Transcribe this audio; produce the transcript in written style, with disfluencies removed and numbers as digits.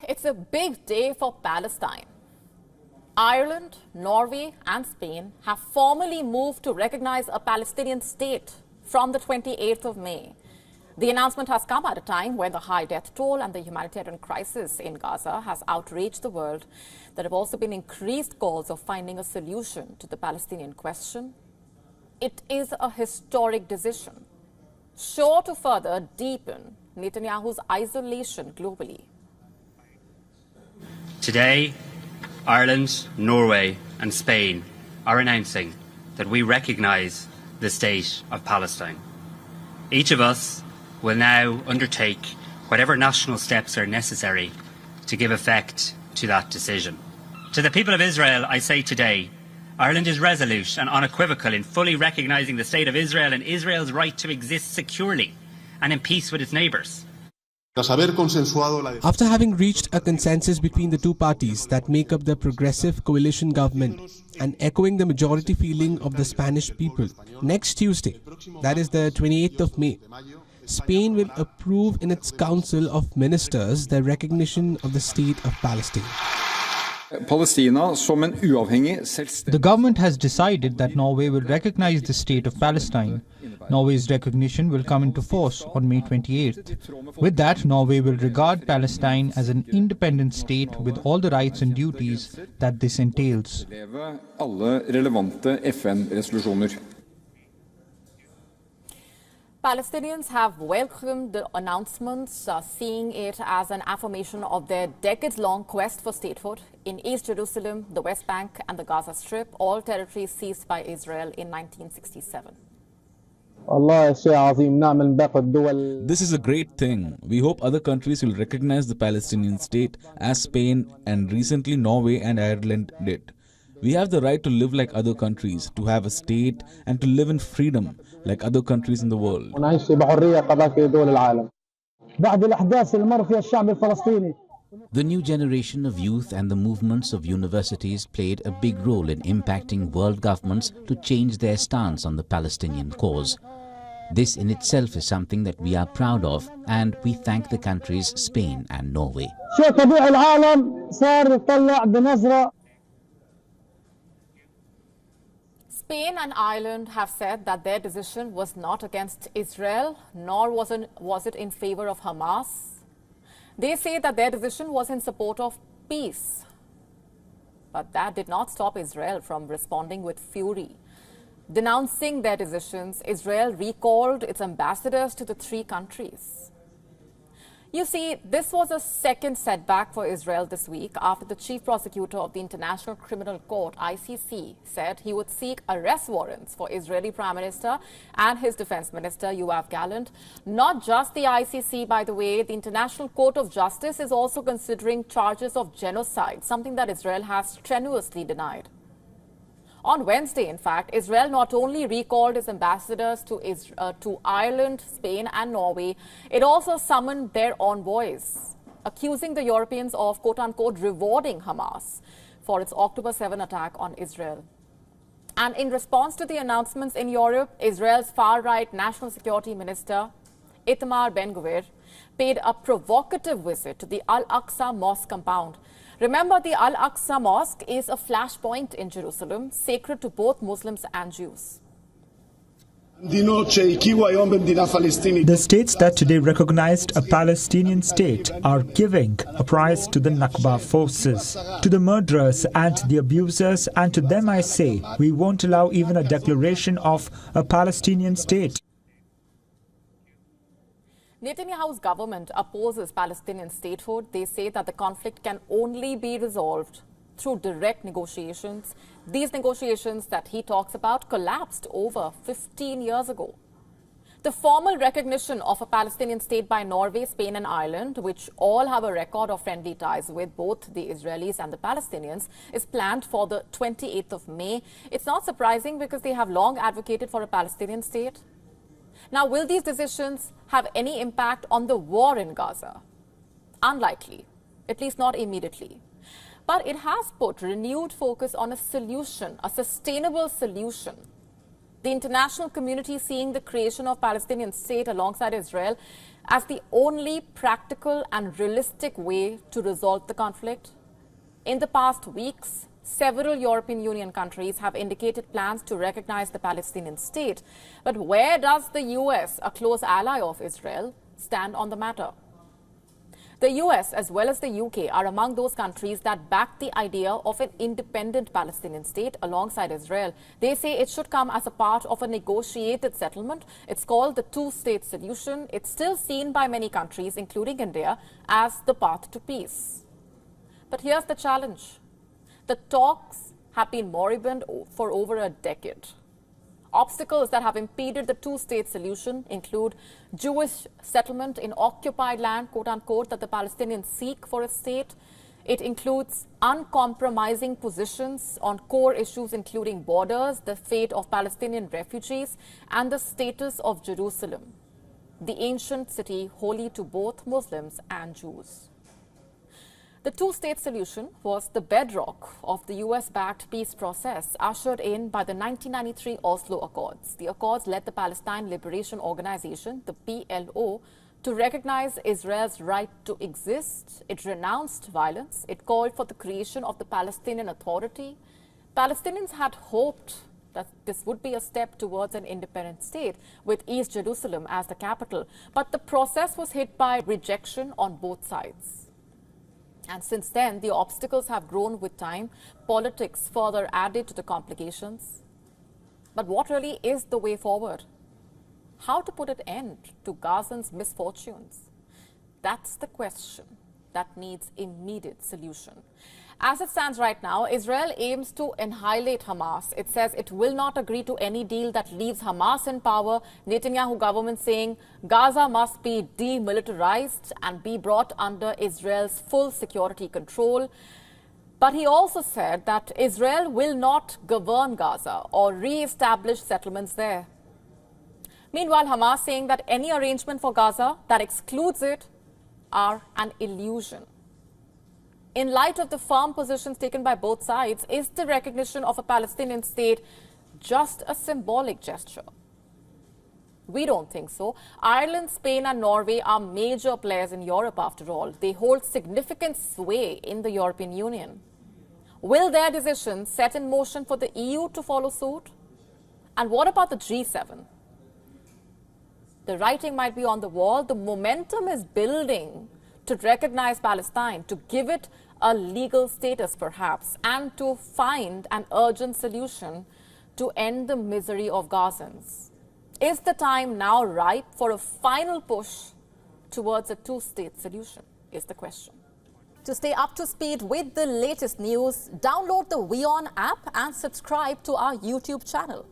It's a big day for Palestine. Ireland, Norway and Spain have formally moved to recognize a Palestinian state from the 28th of May. The announcement has come at a time when the high death toll and the humanitarian crisis in Gaza has outraged the world. There have also been increased calls of finding a solution to the Palestinian question. It is a historic decision, sure to further deepen Netanyahu's isolation globally. Today, Ireland, Norway and Spain are announcing that we recognise the state of Palestine. Each of us will now undertake whatever national steps are necessary to give effect to that decision. To the people of Israel, I say today, Ireland is resolute and unequivocal in fully recognising the state of Israel and Israel's right to exist securely and in peace with its neighbours. After having reached a consensus between the two parties that make up the progressive coalition government and echoing the majority feeling of the Spanish people, next Tuesday, that is the 28th of May, Spain will approve in its Council of Ministers the recognition of the State of Palestine. The government has decided that Norway will recognize the state of Palestine. Norway's recognition will come into force on May 28th. With that, Norway will regard Palestine as an independent state with all the rights and duties that this entails. Palestinians have welcomed the announcements, seeing it as an affirmation of their decades-long quest for statehood in East Jerusalem, the West Bank and the Gaza Strip, all territories seized by Israel in 1967. This is a great thing. We hope other countries will recognize the Palestinian state as Spain and recently Norway and Ireland did. We have the right to live like other countries, to have a state and to live in freedom like other countries in the world. The new generation of youth and the movements of universities played a big role in impacting world governments to change their stance on the Palestinian cause. This in itself is something that we are proud of, and we thank the countries Spain and Norway. Spain and Ireland have said that their decision was not against Israel, nor was it in favor of Hamas. They say that their decision was in support of peace. But that did not stop Israel from responding with fury. Denouncing their decisions, Israel recalled its ambassadors to the three countries. You see, this was a second setback for Israel this week after the chief prosecutor of the International Criminal Court, ICC, said he would seek arrest warrants for Israeli Prime Minister and his Defense Minister, Yoav Gallant. Not just the ICC, by the way, the International Court of Justice is also considering charges of genocide, something that Israel has strenuously denied. On Wednesday, in fact, Israel not only recalled its ambassadors to Ireland, Spain and Norway, it also summoned their envoys, accusing the Europeans of, quote-unquote, rewarding Hamas for its October 7 attack on Israel. And in response to the announcements in Europe, Israel's far-right National Security Minister, Itamar Ben-Gvir, paid a provocative visit to the Al-Aqsa Mosque compound. Remember, the Al-Aqsa Mosque is a flashpoint in Jerusalem, sacred to both Muslims and Jews. The states that today recognized a Palestinian state are giving a prize to the Nakba forces, to the murderers and the abusers, and to them I say, we won't allow even a declaration of a Palestinian state. Netanyahu's government opposes Palestinian statehood. They say that the conflict can only be resolved through direct negotiations. These negotiations that he talks about collapsed over 15 years ago. The formal recognition of a Palestinian state by Norway, Spain and Ireland, which all have a record of friendly ties with both the Israelis and the Palestinians, is planned for the 28th of May. It's not surprising because they have long advocated for a Palestinian state. Now, will these decisions have any impact on the war in Gaza? Unlikely, at least not immediately. But it has put renewed focus on a solution, a sustainable solution. The international community seeing the creation of Palestinian state alongside Israel as the only practical and realistic way to resolve the conflict? In the past weeks, several European Union countries have indicated plans to recognize the Palestinian state. But where does the US, a close ally of Israel, stand on the matter? The US, as well as the UK, are among those countries that back the idea of an independent Palestinian state alongside Israel. They say it should come as a part of a negotiated settlement. It's called the two-state solution. It's still seen by many countries, including India, as the path to peace. But here's the challenge. The talks have been moribund for over a decade. Obstacles that have impeded the two-state solution include Jewish settlement in occupied land, quote-unquote, that the Palestinians seek for a state. It includes uncompromising positions on core issues including borders, the fate of Palestinian refugees, and the status of Jerusalem, the ancient city holy to both Muslims and Jews. The two-state solution was the bedrock of the US-backed peace process ushered in by the 1993 Oslo Accords. The Accords led the Palestine Liberation Organization, the PLO, to recognize Israel's right to exist. It renounced violence. It called for the creation of the Palestinian Authority. Palestinians had hoped that this would be a step towards an independent state with East Jerusalem as the capital. But the process was hit by rejection on both sides. And since then, the obstacles have grown with time. Politics further added to the complications. But what really is the way forward? How to put an end to Gazans' misfortunes? That's the question that needs immediate solution. As it stands right now, Israel aims to annihilate Hamas. It says it will not agree to any deal that leaves Hamas in power. Netanyahu government saying Gaza must be demilitarized and be brought under Israel's full security control. But he also said that Israel will not govern Gaza or re-establish settlements there. Meanwhile, Hamas saying that any arrangement for Gaza that excludes it are an illusion. In light of the firm positions taken by both sides, is the recognition of a Palestinian state just a symbolic gesture? We don't think so. Ireland, Spain and Norway are major players in Europe after all. They hold significant sway in the European Union. Will their decision set in motion for the EU to follow suit? And what about the G7? The writing might be on the wall. The momentum is building to recognize Palestine, to give it a legal status perhaps, and to find an urgent solution to end the misery of Gazans. Is the time now ripe for a final push towards a two-state solution, is the question. To stay up to speed with the latest news, download the WION app and subscribe to our YouTube channel.